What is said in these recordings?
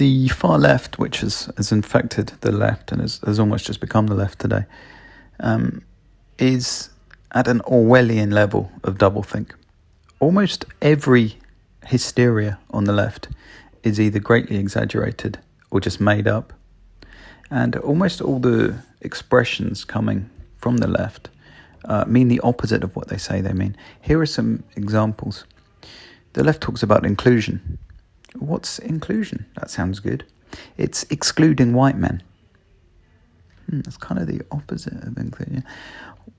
The far left, which has infected the left and has almost just become the left today, is at an Orwellian level of doublethink. Almost every hysteria on the left is either greatly exaggerated or just made up. And almost all the expressions coming from the left mean the opposite of what they say they mean. Here are some examples. The left talks about inclusion. What's inclusion? That sounds good. It's excluding white men. That's kind of the opposite of inclusion.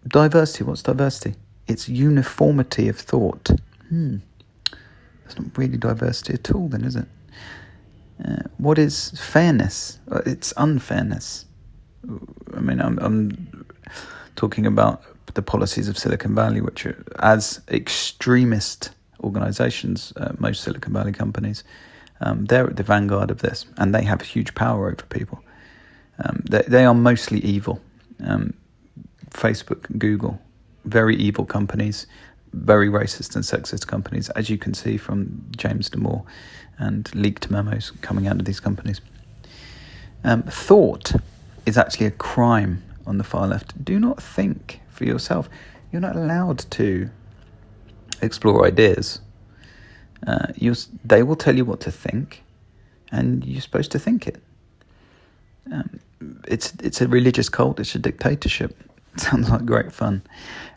Diversity. What's diversity? It's uniformity of thought. That's not really diversity at all then, is it? What is fairness? It's unfairness. I mean, I'm talking about the policies of Silicon Valley, which are, as extremist organizations, most Silicon Valley companies, they're at the vanguard of this, and they have huge power over people. They are mostly evil. Facebook, Google, very evil companies, very racist and sexist companies, as you can see from James Damore and leaked memos coming out of these companies. Thought is actually a crime on the far left. Do not think for yourself. You're not allowed to explore ideas. They will tell you what to think, and you're supposed to think it. It's a religious cult. It's a dictatorship. It sounds like great fun.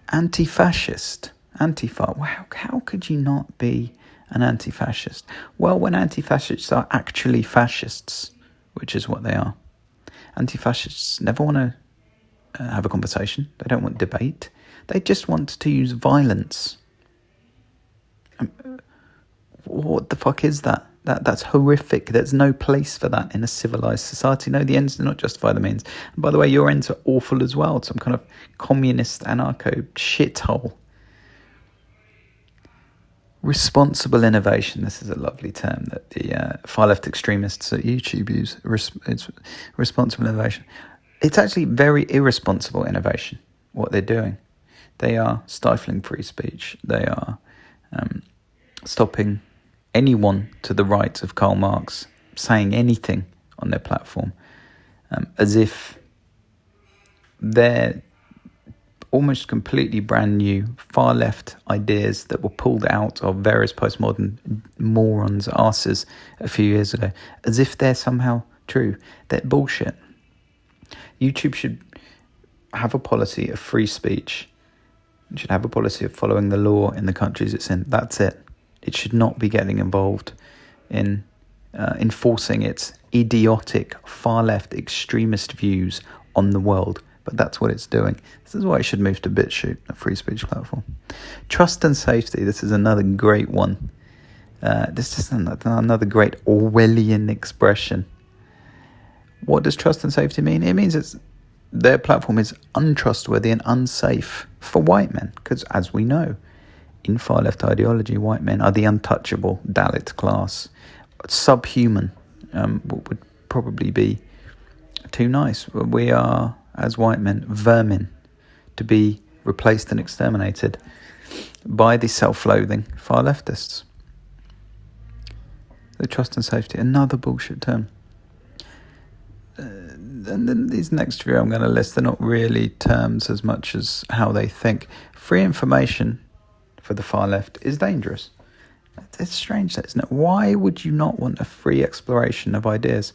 Anti-fascist, Antifa. Wow, how could you not be an anti-fascist? Well, when anti-fascists are actually fascists, which is what they are. Anti-fascists never want to have a conversation. They don't want debate. They just want to use violence. What the fuck is that? That's horrific. There's no place for that in a civilized society. No, the ends do not justify the means. And by the way, your ends are awful as well. Some kind of communist anarcho shithole. Responsible innovation. This is a lovely term that the far left extremists at YouTube use. It's responsible innovation. It's actually very irresponsible innovation, what they're doing. They are stifling free speech. They are stopping anyone to the right of Karl Marx saying anything on their platform, as if they're almost completely brand new far left ideas that were pulled out of various postmodern morons' arses a few years ago, as if they're somehow true. They're bullshit. YouTube should have a policy of free speech. It should have a policy of following the law in the countries it's in. That's it. It should not be getting involved in enforcing its idiotic, far-left, extremist views on the world. But that's what it's doing. This is why it should move to BitChute, a free speech platform. Trust and safety. This is another great one. This is another great Orwellian expression. What does trust and safety mean? It means their platform is untrustworthy and unsafe for white men. Because as we know, in far-left ideology, white men are the untouchable Dalit class. Subhuman would probably be too nice. We are, as white men, vermin to be replaced and exterminated by the self-loathing far-leftists. The trust and safety, another bullshit term. And then these next few I'm going to list, they're not really terms as much as how they think. Free information for the far left is dangerous. It's strange, isn't it? Why would you not want a free exploration of ideas?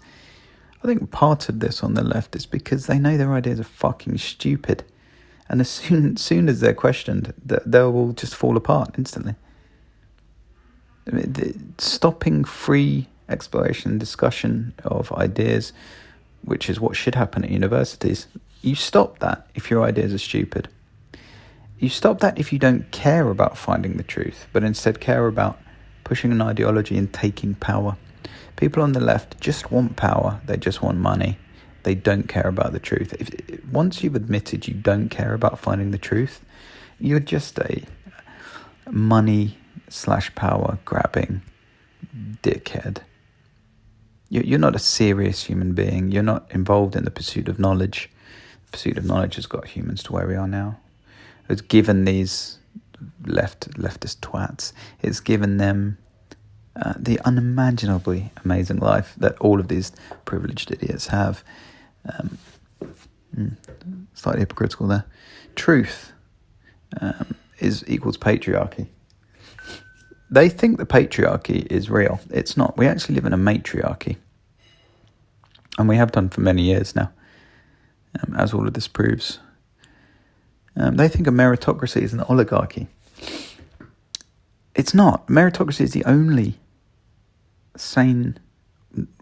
I think part of this on the left is because they know their ideas are fucking stupid. And as soon as they're questioned, they will just fall apart instantly. I mean, stopping free exploration and discussion of ideas, which is what should happen at universities, you stop that if your ideas are stupid. You stop that if you don't care about finding the truth, but instead care about pushing an ideology and taking power. People on the left just want power. They just want money. They don't care about the truth. Once you've admitted you don't care about finding the truth, you're just a money/power grabbing dickhead. You're not a serious human being. You're not involved in the pursuit of knowledge. The pursuit of knowledge has got humans to where we are now. It's given these leftist twats, it's given them the unimaginably amazing life that all of these privileged idiots have. Slightly hypocritical there. Truth is equals patriarchy. They think the patriarchy is real. It's not. We actually live in a matriarchy. And we have done for many years now, as all of this proves. They think a meritocracy is an oligarchy. It's not. Meritocracy is the only sane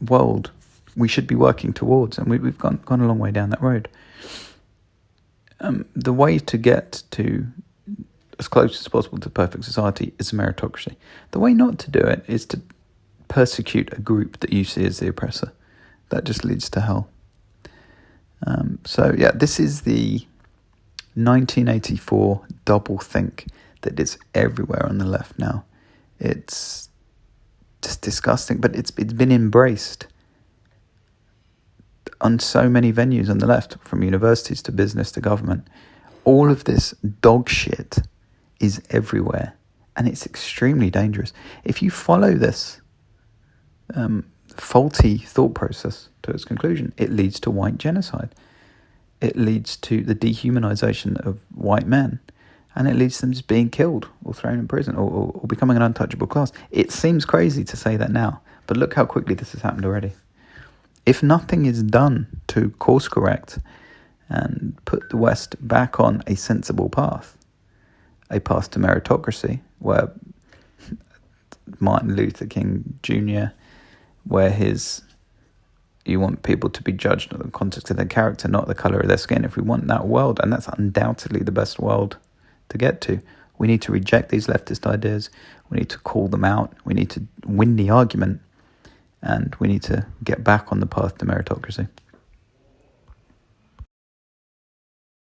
world we should be working towards, and we've gone a long way down that road. The way to get to as close as possible to perfect society is a meritocracy. The way not to do it is to persecute a group that you see as the oppressor. That just leads to hell. This is the 1984 double think that is everywhere on the left now. It's just disgusting, but it's been embraced on so many venues on the left, from universities to business to government. All of this dog shit is everywhere, and it's extremely dangerous. If you follow this faulty thought process to its conclusion, it leads to white genocide. It leads to the dehumanization of white men, and it leads to them just being killed or thrown in prison or becoming an untouchable class. It seems crazy to say that now, but look how quickly this has happened already. If nothing is done to course correct and put the West back on a sensible path, a path to meritocracy, where Martin Luther King Jr., where you want people to be judged on the context of their character, not the colour of their skin. If we want that world, and that's undoubtedly the best world to get to, we need to reject these leftist ideas. We need to call them out. We need to win the argument. And we need to get back on the path to meritocracy.